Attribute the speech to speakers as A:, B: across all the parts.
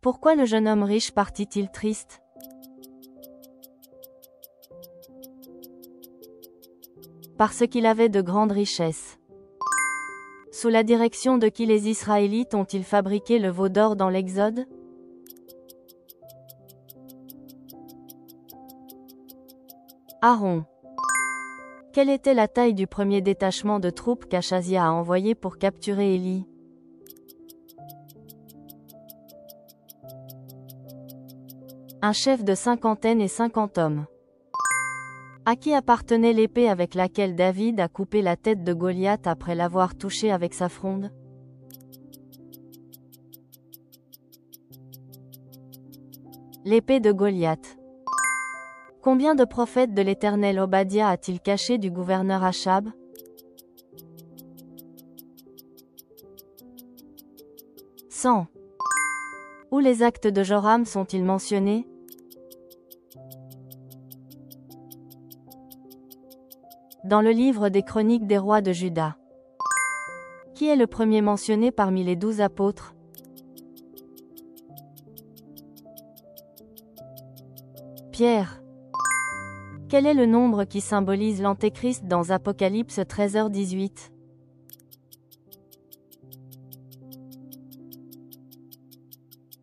A: Pourquoi le jeune homme riche partit-il triste? Parce qu'il avait de grandes richesses. Sous la direction de qui les Israélites ont-ils fabriqué le veau d'or dans l'Exode? Aaron. Quelle était la taille du premier détachement de troupes qu'Achazia a envoyé pour capturer Élie? Un chef de 50 et 50 hommes. À qui appartenait l'épée avec laquelle David a coupé la tête de Goliath après l'avoir touché avec sa fronde? L'épée de Goliath. Combien de prophètes de l'Éternel Obadiah a-t-il caché du gouverneur Achab? 100. Où les actes de Joram sont-ils mentionnés? Dans le livre des Chroniques des rois de Juda. Qui est le premier mentionné parmi les 12 apôtres? Pierre. Quel est le nombre qui symbolise l'Antéchrist dans Apocalypse 13h18?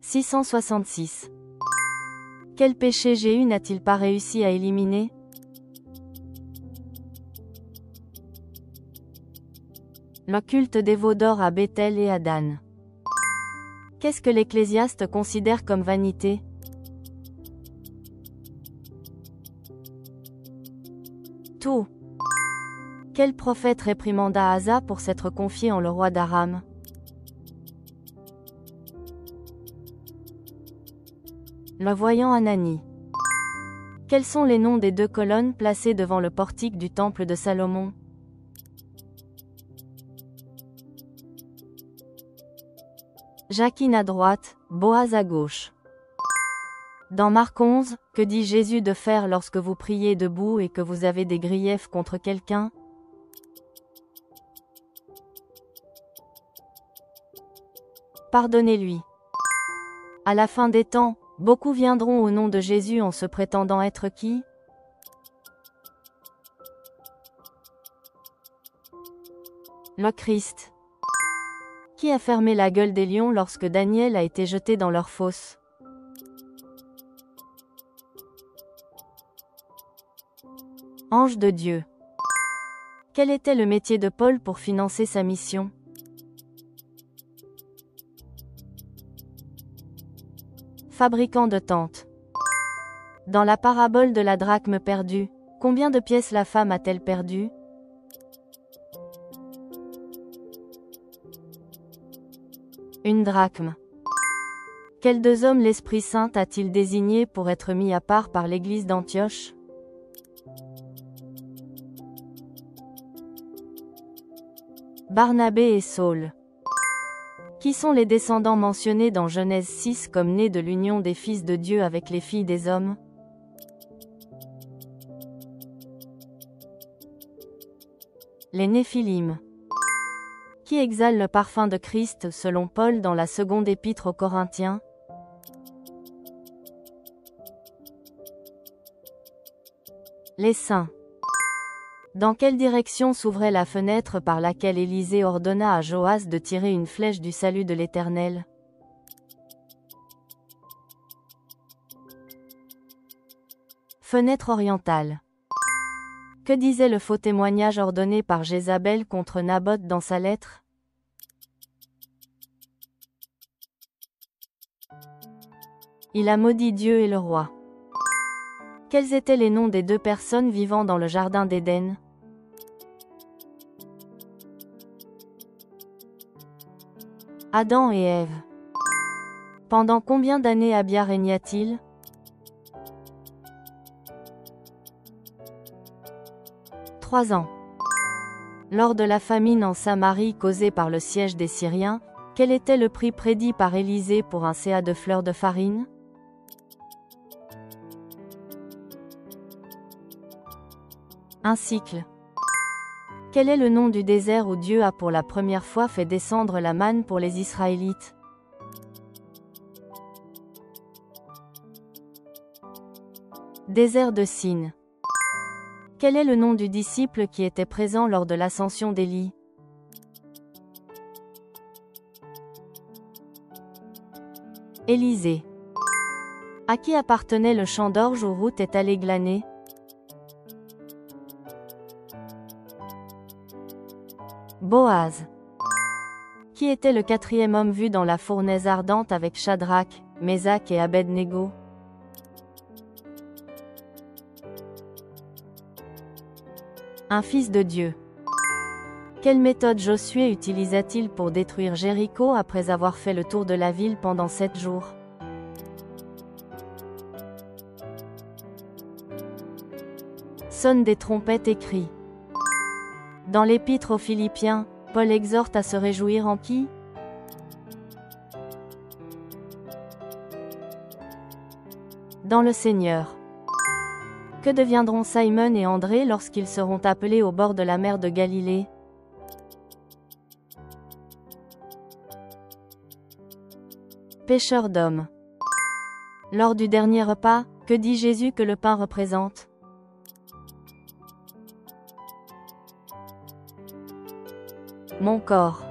A: « 666. Quel péché Jéhu n'a-t-il pas réussi à éliminer? Le culte des veaux d'or à Béthel et à Dan. Qu'est-ce que l'Ecclésiaste considère comme vanité? Tout. Quel prophète réprimanda Asa pour s'être confié en le roi d'Aram? Le voyant Anani. Quels sont les noms des 2 colonnes placées devant le portique du temple de Salomon? Jachin à droite, Boaz à gauche. Dans Marc 11, que dit Jésus de faire lorsque vous priez debout et que vous avez des griefs contre quelqu'un? Pardonnez-lui. À la fin des temps, beaucoup viendront au nom de Jésus en se prétendant être qui? Le Christ. Qui a fermé la gueule des lions lorsque Daniel a été jeté dans leur fosse? Ange de Dieu. Quel était le métier de Paul pour financer sa mission? Fabricant de tentes. Dans la parabole de la drachme perdue, combien de pièces la femme a-t-elle perdu? Une drachme. Quels 2 hommes l'Esprit Saint a-t-il désigné pour être mis à part par l'Église d'Antioche? Barnabé et Saul. Qui sont les descendants mentionnés dans Genèse 6 comme nés de l'union des fils de Dieu avec les filles des hommes? Les Néphilim. Qui exhale le parfum de Christ selon Paul dans la seconde épître aux Corinthiens? Les saints. Dans quelle direction s'ouvrait la fenêtre par laquelle Élisée ordonna à Joas de tirer une flèche du salut de l'Éternel? Fenêtre orientale. Que disait le faux témoignage ordonné par Jézabel contre Naboth dans sa lettre? Il a maudit Dieu et le roi. Quels étaient les noms des 2 personnes vivant dans le jardin d'Éden? Adam et Ève. Pendant combien d'années Abia régna-t-il? 3 ans. Lors de la famine en Samarie causée par le siège des Syriens, quel était le prix prédit par Élisée pour un seah de fleurs de farine? Un cycle. Quel est le nom du désert où Dieu a pour la première fois fait descendre la manne pour les Israélites? Désert de Sin. Quel est le nom du disciple qui était présent lors de l'ascension d'Élie? Élisée. À qui appartenait le champ d'orge où Ruth est allée glaner? Boaz. Qui était le quatrième homme vu dans la fournaise ardente avec Shadrach, Meshach et Abed-Négo? Un fils de Dieu. Quelle méthode Josué utilisa-t-il pour détruire Jéricho après avoir fait le tour de la ville pendant 7 jours? Sonne des trompettes et crie. Dans l'Épître aux Philippiens, Paul exhorte à se réjouir en qui? Dans le Seigneur. Que deviendront Simon et André lorsqu'ils seront appelés au bord de la mer de Galilée? Pêcheurs d'hommes. Lors du dernier repas, que dit Jésus que le pain représente? Mon corps.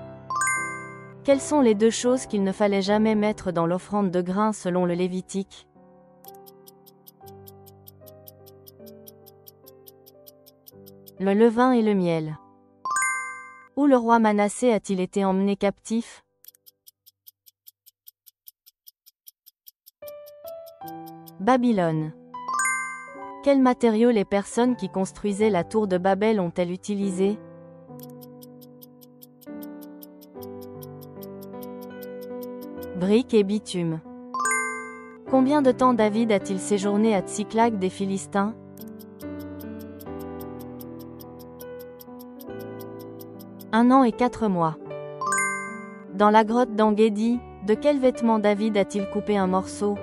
A: Quelles sont les 2 choses qu'il ne fallait jamais mettre dans l'offrande de grains selon le Lévitique? Le levain et le miel. Où le roi Manassé a-t-il été emmené captif? Babylone. Quels matériaux les personnes qui construisaient la tour de Babel ont-elles utilisé? Briques et bitume. Combien de temps David a-t-il séjourné à Tsiklag des Philistins? Un an et 4 mois. Dans la grotte d'En-Gedi, de quel vêtement David a-t-il coupé un morceau?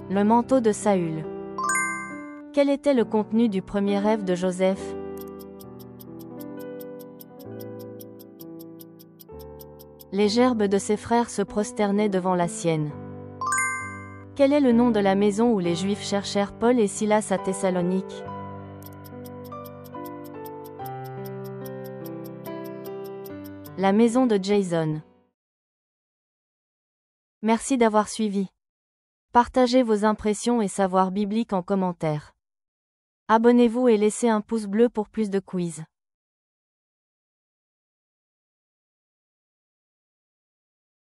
A: Le manteau de Saül. Quel était le contenu du premier rêve de Joseph? Les gerbes de ses frères se prosternaient devant la sienne. Quel est le nom de la maison où les Juifs cherchèrent Paul et Silas à Thessalonique? La maison de Jason. Merci d'avoir suivi. Partagez vos impressions et savoirs bibliques en commentaire. Abonnez-vous et laissez un pouce bleu pour plus de quiz.